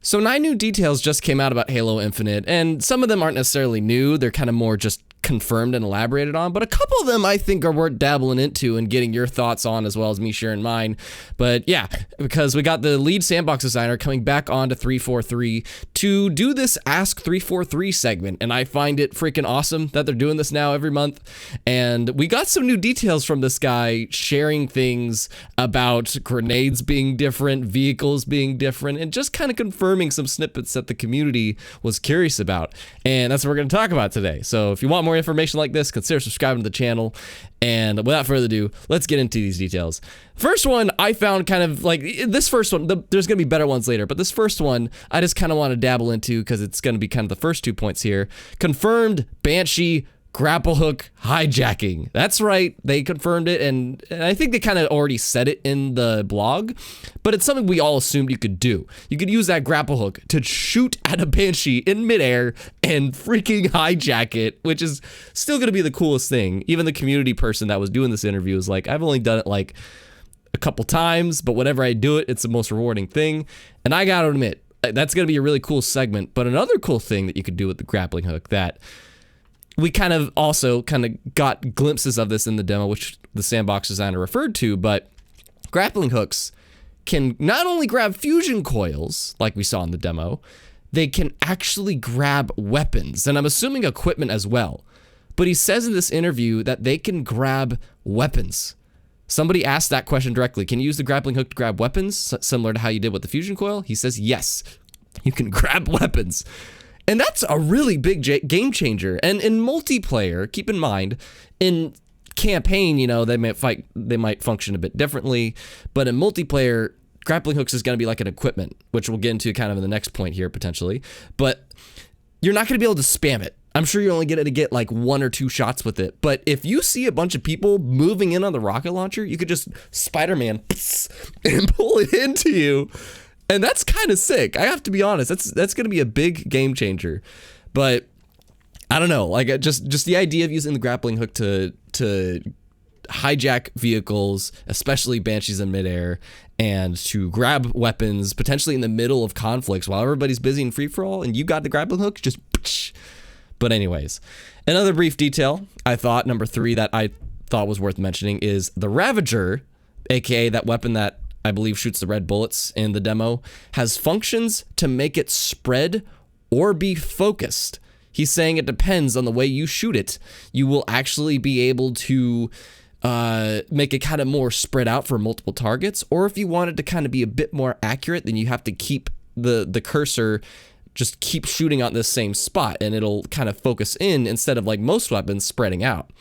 So 9 new details just came out about Halo Infinite, and some of them aren't necessarily new. They're kind of more just confirmed and elaborated on, but a couple of them I think are worth dabbling into and getting your thoughts on, as well as me sharing mine. But yeah, because we got the Lead Sandbox Designer coming back on to 343 to do this Ask 343 segment, and I find it freaking awesome that they're doing this now every month. And we got some new details from this guy sharing things about grenades being different, vehicles being different, and just kind of confirming some snippets that the community was curious about. And that's what we're going to talk about today. So if you want more information like this, consider subscribing to the channel. And without further ado, let's get into these details. First one, I found kind of like this first one, there's going to be better ones later, but this first one, I just kind of want to dabble into because it's going to be kind of the first 2 points here. Confirmed BANSHEE grapple hook hijacking. That's right, they confirmed it, and I think they kind of already said it in the blog, but it's something we all assumed you could do. You could use that grapple hook to shoot at a BANSHEE in midair and freaking hijack it, which is still going to be the coolest thing. Even the community person that was doing this interview was like, I've only done it like a couple times, but whenever I do it, it's the most rewarding thing. And I gotta admit, that's going to be a really cool segment. But another cool thing that you could do with the grappling hook that we kind of got glimpses of this in the demo, which the Sandbox Designer referred to, but grappling hooks can not only grab fusion coils, like we saw in the demo, they can actually grab weapons, and I'm assuming equipment as well. But he says in this interview that they can grab weapons. Somebody asked that question directly. Can you use the grappling hook to grab weapons, similar to how you did with the fusion coil? He says, yes, you can grab weapons. And that's a really big game changer. And in multiplayer, keep in mind, in campaign, you know, they might function a bit differently, but in multiplayer, grappling hooks is going to be like an equipment, which we'll get into kind of in the next point here potentially. But you're not going to be able to spam it. I'm sure you're only going to get like 1 or 2 shots with it. But if you see a bunch of people moving in on the rocket launcher, you could just Spider-Man and pull it into you. And that's kind of sick. I have to be honest. That's going to be a big game changer. But I don't know. Like just the idea of using the grappling hook to hijack vehicles, especially BANSHEEs in midair, and to grab weapons potentially in the middle of conflicts while everybody's busy in free for all, and you got the grappling hook, just. But anyways, another brief detail I thought, number 3, that I thought was worth mentioning is the Ravager, aka that weapon that I believe shoots the red bullets in the demo, has functions to make it spread or be focused. He's saying it depends on the way you shoot it. You will actually be able to make it kind of more spread out for multiple targets, or if you want it to kind of be a bit more accurate, then you have to keep the cursor, just keep shooting on this same spot, and it'll kind of focus in instead of like most weapons spreading out.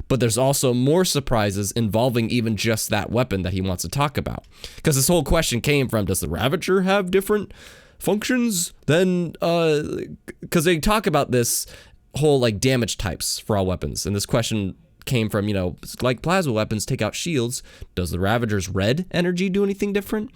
But there's also more surprises involving even just that weapon that he wants to talk about. Because this whole question came from, does the Ravager have different functions than, because they talk about this whole like damage types for all weapons. And this question came from, you know, like plasma weapons take out shields. Does the Ravager's red energy do anything different?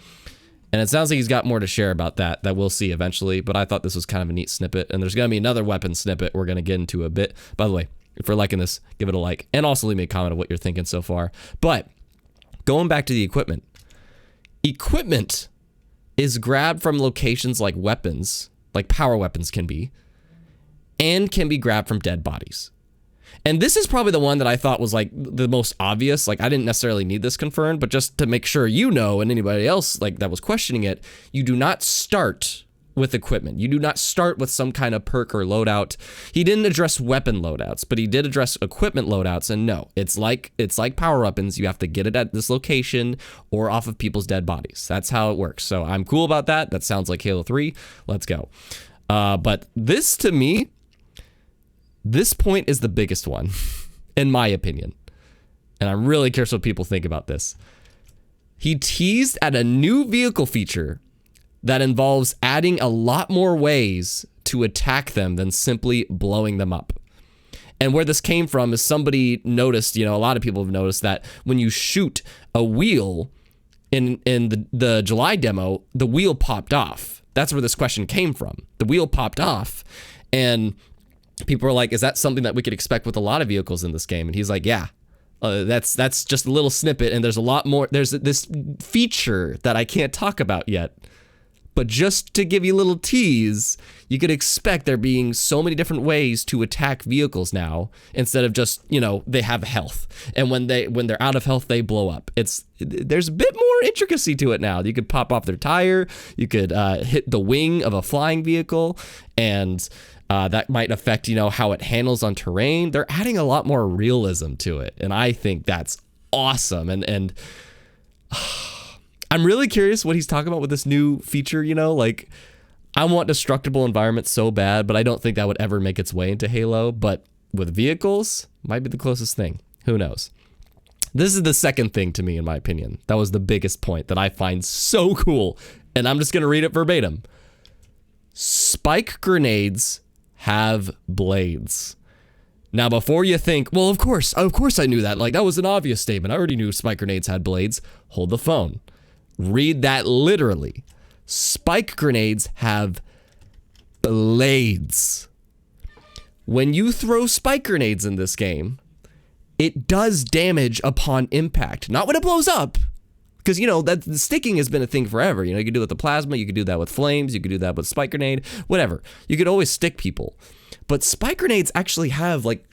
And it sounds like he's got more to share about that we'll see eventually. But I thought this was kind of a neat snippet. And there's going to be another weapon snippet we're going to get into a bit. By the way, if you're liking this, give it a like, and also leave me a comment of what you're thinking so far. But going back to the equipment. Equipment is grabbed from locations like weapons, like power weapons can be, and can be grabbed from dead bodies. And this is probably the one that I thought was like the most obvious. Like I didn't necessarily need this confirmed, but just to make sure you know, and anybody else like that was questioning it, you do not start with equipment. You do not start with some kind of perk or loadout. He didn't address weapon loadouts, but he did address equipment loadouts. And no, it's like power weapons. You have to get it at this location or off of people's dead bodies. That's how it works. So I'm cool about that. That sounds like Halo 3. Let's go. But this, to me, this point is the biggest one, in my opinion. And I'm really curious what people think about this. He teased at a new vehicle feature that involves adding a lot more ways to attack them than simply blowing them up. And where this came from is somebody noticed, you know, a lot of people have noticed that when you shoot a wheel in the July demo, the wheel popped off. That's where this question came from. The wheel popped off, and people were like, is that something that we could expect with a lot of vehicles in this game? And he's like, yeah, that's just a little snippet, and there's a lot more. There's this feature that I can't talk about yet, But just to give you a little tease, you could expect there being so many different ways to attack vehicles now, instead of just, you know, they have health, and when they're out of health, they blow up. There's a bit more intricacy to it now. You could pop off their tire, you could hit the wing of a flying vehicle, and that might affect, you know, how it handles on terrain. They're adding a lot more realism to it, and I think that's awesome. And I'm really curious what he's talking about with this new feature, you know, like I want destructible environments so bad, but I don't think that would ever make its way into Halo. But with vehicles, might be the closest thing. Who knows? This is the second thing to me, in my opinion. That was the biggest point that I find so cool. And I'm just going to read it verbatim. Spike grenades have blades. Now, before you think, well, of course I knew that. Like, that was an obvious statement. I already knew spike grenades had blades. Hold the phone. Read that literally. Spike grenades have blades. When you throw spike grenades in this game, it does damage upon impact. Not when it blows up, because, you know, that sticking has been a thing forever. You know, you could do it with the plasma, you could do that with flames, you could do that with spike grenade, whatever. You could always stick people. But spike grenades actually have, like,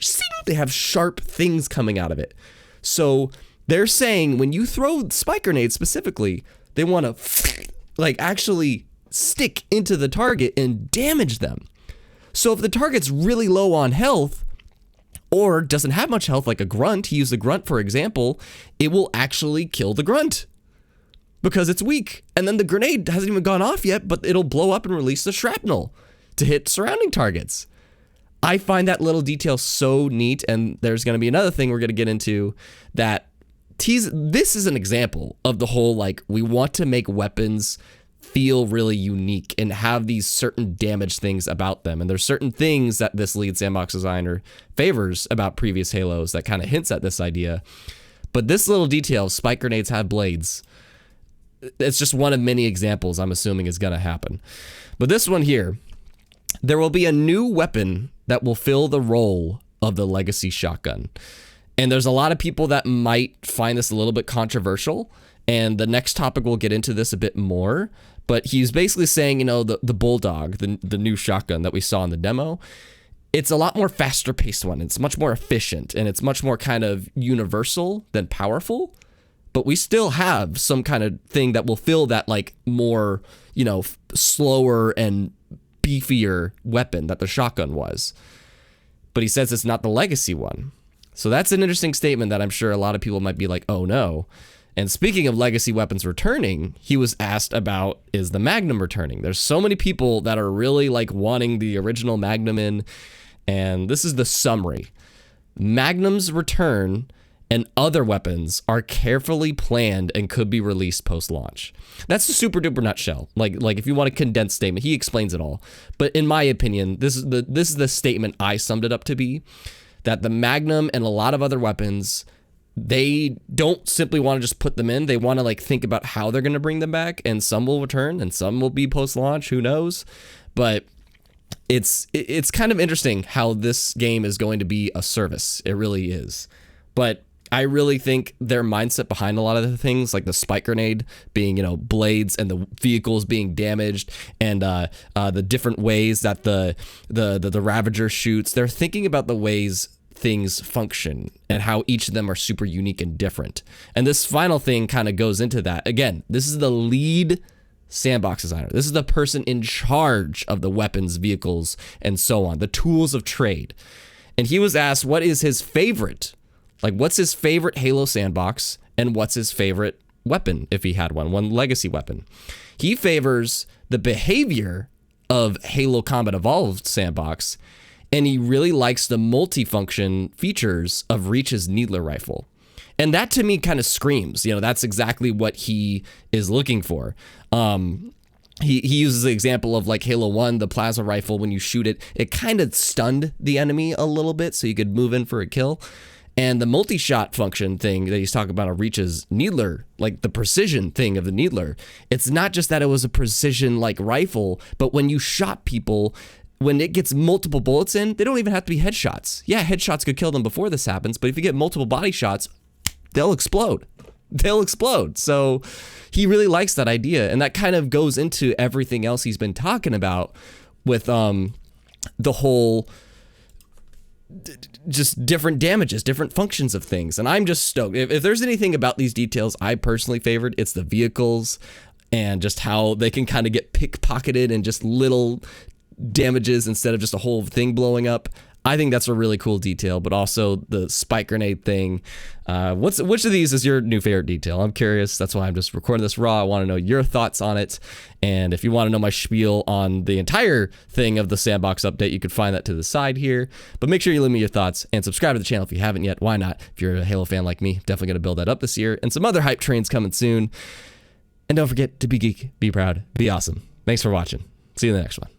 they have sharp things coming out of it. So they're saying when you throw spike grenades specifically, they want to like actually stick into the target and damage them. So if the target's really low on health or doesn't have much health, like a grunt, he used a grunt for example, it will actually kill the grunt because it's weak. And then the grenade hasn't even gone off yet, but it'll blow up and release the shrapnel to hit surrounding targets. I find that little detail so neat, and there's going to be another thing we're going to get into that this is an example of the whole, like, we want to make weapons feel really unique and have these certain damage things about them. And there's certain things that this Lead Sandbox Designer favors about previous Halos that kind of hints at this idea. But this little detail, spike grenades have blades, it's just one of many examples I'm assuming is going to happen. But this one here, there will be a new weapon that will fill the role of the legacy shotgun. And there's a lot of people that might find this a little bit controversial, and the next topic will get into this a bit more. But he's basically saying, you know, the Bulldog, the new shotgun that we saw in the demo, it's a lot more faster paced one. It's much more efficient, and it's much more kind of universal than powerful. But we still have some kind of thing that will fill that, like, more, you know, slower and beefier weapon that the shotgun was. But he says it's not the legacy one. So that's an interesting statement that I'm sure a lot of people might be like, oh no. And speaking of legacy weapons returning, he was asked about, is the Magnum returning? There's so many people that are really, like, wanting the original Magnum in, and this is the summary. Magnums return and other weapons are carefully planned and could be released post-launch. That's a super duper nutshell. Like if you want a condensed statement, he explains it all. But in my opinion, this is the statement I summed it up to be, that the Magnum and a lot of other weapons, they don't simply want to just put them in. They want to, like, think about how they're going to bring them back, and some will return and some will be post-launch, who knows. But it's kind of interesting how this game is going to be a service. It really is. But I really think their mindset behind a lot of the things, like the spike grenade being, you know, blades, and the vehicles being damaged, and the different ways that the Ravager shoots, they're thinking about the ways things function and how each of them are super unique and different. And this final thing kind of goes into that. Again, this is the Lead Sandbox Designer. This is the person in charge of the weapons, vehicles, and so on, the tools of trade. And he was asked what is his favorite, like, what's his favorite Halo sandbox, and what's his favorite weapon if he had one legacy weapon. He favors the behavior of Halo Combat Evolved sandbox, and he really likes the multifunction features of Reach's Needler rifle. And that to me kind of screams, you know, that's exactly what he is looking for. He uses the example of, like, Halo 1, the plasma rifle, when you shoot it, it kind of stunned the enemy a little bit so you could move in for a kill. And the multi-shot function thing that he's talking about on Reach's Needler, like the precision thing of the Needler, it's not just that it was a precision, like, rifle, but when you shot people, when it gets multiple bullets in, they don't even have to be headshots. Yeah, headshots could kill them before this happens, but if you get multiple body shots, they'll explode. they'll explode. So he really likes that idea, and that kind of goes into everything else he's been talking about with the whole just different damages, different functions of things. And I'm just stoked. If there's anything about these details I personally favored, it's the vehicles and just how they can kind of get pickpocketed and just little damages instead of just a whole thing blowing up. I think that's a really cool detail, but also the spike grenade thing. Which of these is your new favorite detail? I'm curious. That's why I'm just recording this raw. I want to know your thoughts on it. And if you want to know my spiel on the entire thing of the Sandbox update, you can find that to the side here. But make sure you leave me your thoughts and subscribe to the channel if you haven't yet. Why not? If you're a Halo fan like me, definitely going to build that up this year. And some other hype trains coming soon. And don't forget to be geek, be proud, be awesome. Thanks for watching. See you in the next one.